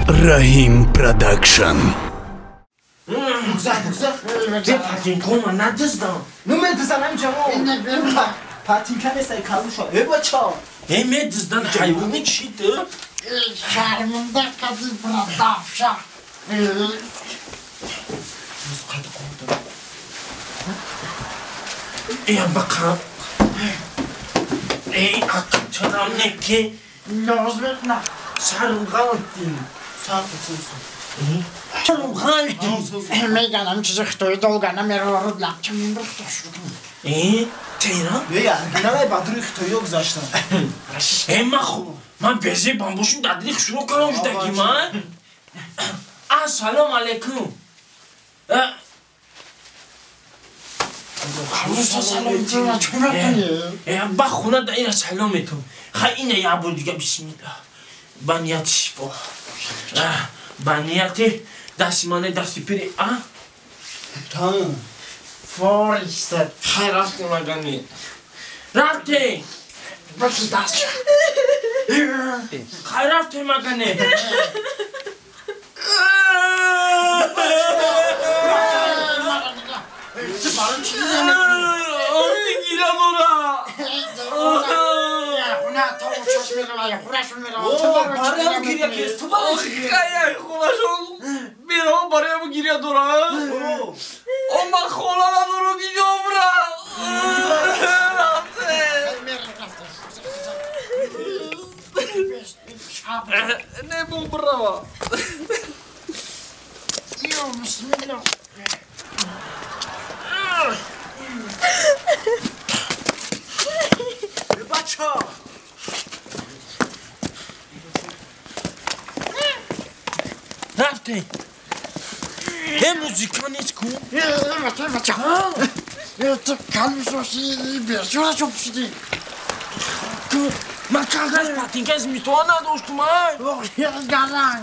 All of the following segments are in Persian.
Rahim Production. Gdzie patinką na dyzdam? No my dyzdam działo. Patinka jest jak kalusza. Chyba co? My dyzdam hayvanı kişiydi. Şerminde kadın bırakavşa. Ya bakalım. Akıtçanam ne ki? Nozberna. Sarılgan ettim. Sarılgan ettim. Meganam çizik toy dolgana merorud lakçım bırakışım. Teyran? Ne ya? Genel Badrı Xitoy yok zaten. Emma xo. Man bezi bambuşum dadlik şunu karamış da ki man. Assalamu alaikum. Bak ona da ina selam etum. Ha ina ya bu diye bismillah. Baniyat şifo. Baniyati dasimane dasipiri. Tamam. For işte. Hay rastı magani. Rastı. Başı das. Hay rastı magani. Barın çiğne. Onu giren ora. Huna tavu çeşmeli var. Huraşın ver. Paraya mı giriyor ki? Tuba mı giriyor? Kaya kulaşol. Bir o paraya mı giriyor ora? O makolana doğru gidiyor bura. Ne bu bravo? Yo bismillah. Baça. Rafte. Hem müzikaniz ku. Evet. Evet, kalmış o şeyi bir şura çok şey. Ma cagas patinkas mi toana dostum ha. Oh ya galan.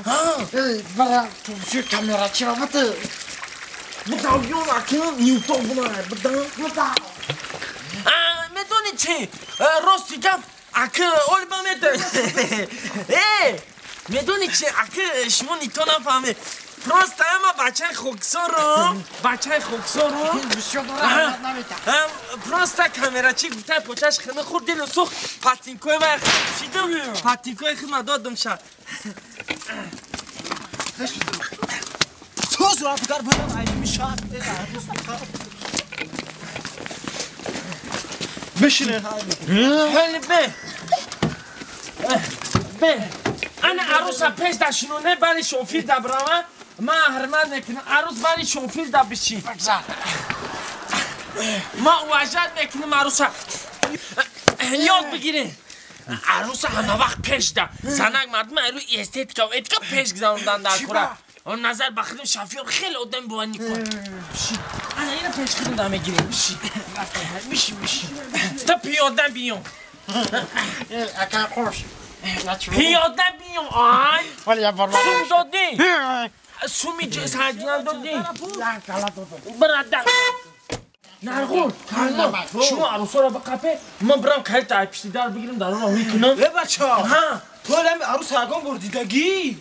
Bana şu kamera çıramatı. Bu da yol akın Newton bunlar. Bu da. Medonici. Rostigam akı olmamete. Medonici akı şmoni tona fami. Prosta ama bacay xoksoro. Prosta kameraçi gutay poçaş xını xurdelo sox patinkoy va xidam. Patinkoy xına dodum şa. Söz rapıkar bana aymış şart. Beşine Hadi be. Ana arusa pesta şunu ne bari şofil da brava. Ma herman nekin arus bari şofil da bişi. Ma wajad nekin arusa. Yol begirin. Arusa ana vakt pesta. Sanak mardım eru estetika ve etika peş gizanından da kura. On nazar bakdım şafiyor xel odam bu anni ko. Ana yine peş kırın da me gireyim bişi. Tabii odam biyon. Aka hoş. Piyoda biyon ay. Vali ya barla. Sum dodi. Sumi sajiyan dodi. Ya kala todo. Brada. Nargul. Şunu arusora bakape. Ma bram kayıt ayıpıştı dar bigirim dar ona uykunum. Ne baça? Ha. Tolem arus hagon burdi dagi.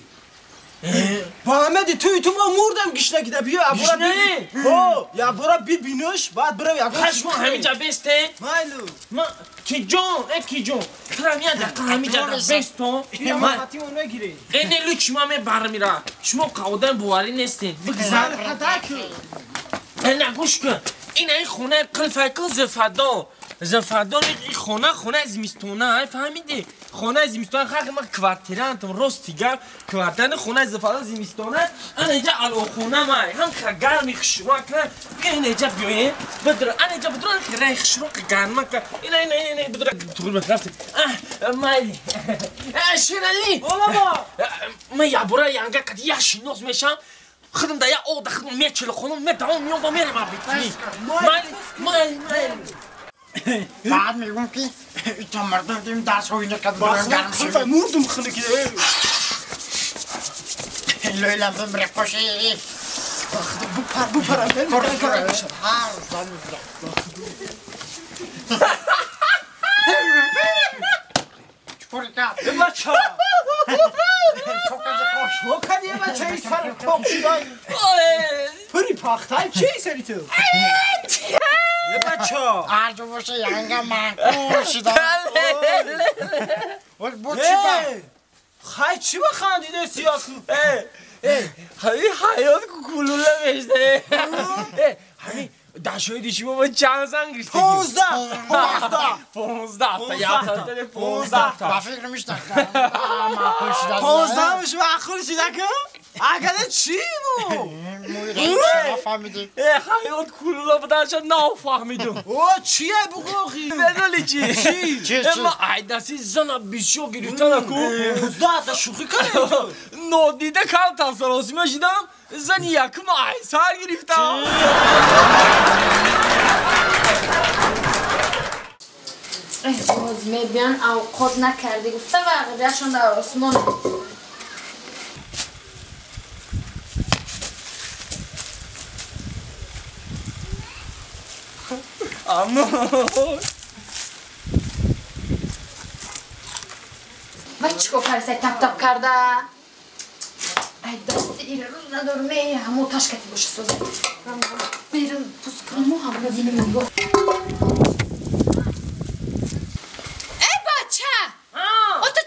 Muhammed tüytüm o murdam gişne gidebiliyor. Gişne? Ho. Ya bura bir binoş. Bad bura ya. Kaşma hamica beste. Maylu. Ma kijon kijon. Kramiya da hamica da besto. Ya mahati ona gire. Ene lüks mame barmira. Şmo kavdan buari nestin. Güzel hatakı. نه گوش کن این خونه قلفکن زفادان این خونه زمستونه فهمیدی خونه زمستونه خاک ما کوارتران تم راستیگم کوارتران خونه زفادان زمستونه انا اینجا الو خونه ما هم خگر میخشوا کن این اینجا بیاین بدر انا اینجا بدر رای خشوا گرما کن این بدر طول بکرفت مالی شیرالی Olama. ما یا برای یانگا کدی یاشینوز میشم خدم دایا او دخل میچل خونم مدام میوم میرم ابیتنی مال بعد میگم که تمردم دیم درس oyunu kadar Bak gelmiş. kafayı murdum xını gire. Leyla ben bırak koşayım. Bu para ben buradan kardeşim. Ha, ben Çukurika. Baça. Çok acı koş. شو کردی بچه ای سر پاک شدای پری پاختای چی سری تو؟ یه بچه هرچه باشه یعنگم معقول شدم بود چی با؟ خواهی چی با خندیده سیاکو؟ همین حیات کلوله بشته همین دشوی دیشی با چند زن گرفته 15 تا یا تا 15 تا با فکر میشتم معقول شدم 15 مش معقول شده که؟ اگر چی بو؟ مویده فهمیدی حیات کلوله بودنشا نفهمیدم او چیه بگو خی؟ بدالی چی؟ اما ایداسی زن بیشو گرفتن اکو 15 تا شوخی کنه نادیده کل تصراسی مشیدم زن یکم ایسر گرفتم باز میبین اوقات نکردی گفته وقتیشون در آسمان اما و چیکار پرسه تپ تپ کرده ای دست ایره روز ندارمه همو تشکتی باشه سازه بیرم پوز کنم و همه بینیم با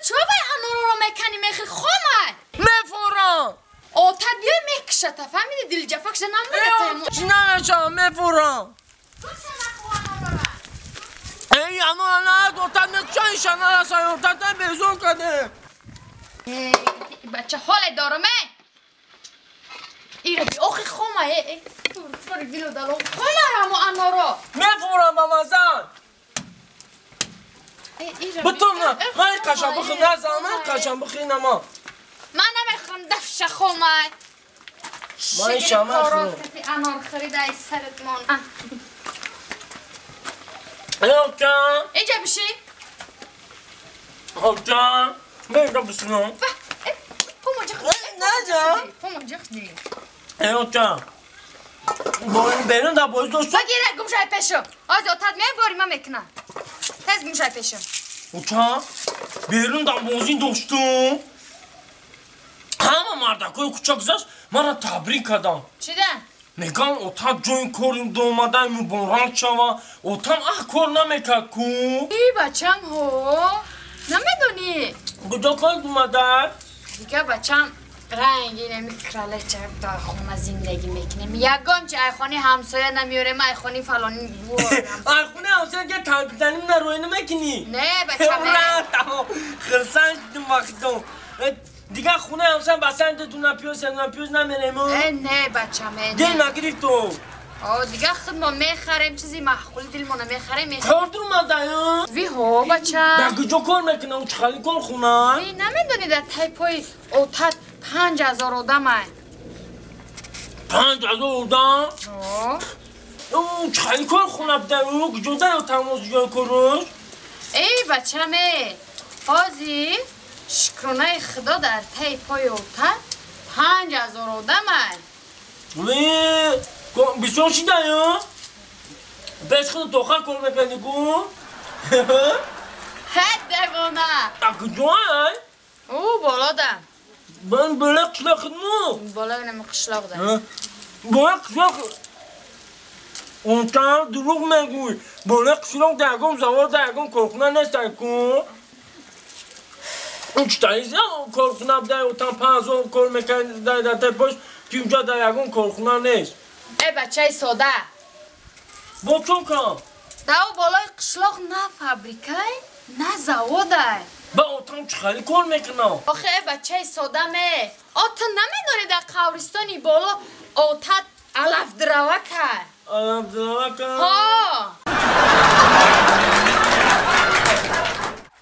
چه باید هنو رو میکنی میخی خومه مفورم آتا بیا میکشه تا فهمیدی دل جفاکش نمیده چی نمیشم مفورم ای اما نه دوتا نچه شنه رسایی دوتا بیزون کده بچه حال دارمه ایره بی آخی خومه باری بیلو دلو خومه همو انا رو مفورم بمازن بطور نه من قشن بخی نزم من قشن بخی نما من نمیخوام دفش خومه من شمه خورم انار خریده ای سرت من اوکان اینجا بشی اوکان بیرم بسنم پومو جخ نجم پومو جخ دی اوکان بیرون دا باید دوستو بگیره گم شای پیشو آز اتاد میباری من میکنم تز گم شای پیشو اوکان بیرون دا بازی دوستو همه مردکای کوچک مرا تبریک کردن چی ده؟ میگن اوتا جوین کوریم دومده ایمو باران شوا اوتام کور نمیکرد کو ای بچم هو نمیدونی کجا کار دومده؟ دیگه بچم رنگی نمیکراله چه تا خونه زندگی میکنم یکم چه ایخوانی همسایه نمیاره ما ایخوانی فلانی بو خونه همسایه که تنیم نروی نمیکنی نه بچم نه خرسان شدیم وقتم دیگه خونه همسایه بسند دونه پیوز نمیریم نه بچم دل نگریف تو دیگه خود ما میخریم چیزی معقول دل ما نمیخریم کار دور مده یا؟ وی ها بچم در کجا کار میکنه او چخالی کار خونه؟ وی نمیدونی در تایپای اوتاد 5000 آدم های 5000 آدم؟ او چخالی کار خونه بده او کجا در تماس جای کارش؟ ای بچمه بازی شکرانه خدا در تایپای اوتاد 5000 آدم های وی بسیار چی ده یا؟ بس خود توخه کار میکنی کن؟ هد دگونه در کجا های؟ او بالا دم من بله قشلاق خدمو بالا نمی قشلاق دم بله قشلاق اون تا دروغ میگوی بله قشلاق درگم زوار درگم کارخونه نیستن کن اون چطوریزی کارخونه بده و تا 5000 کار میکنی در تپاش که اونجا درگم کارخونه نیست ای بچه ساده با چون کام؟ دو بالای قشلاق نه فابریکه نه زواده با اوتام چخالی کار میکنم آخه ای بچه ساده می آتا نمیدونی در قورستانی بالا آتاد علف دروکه علف دروکه؟ ها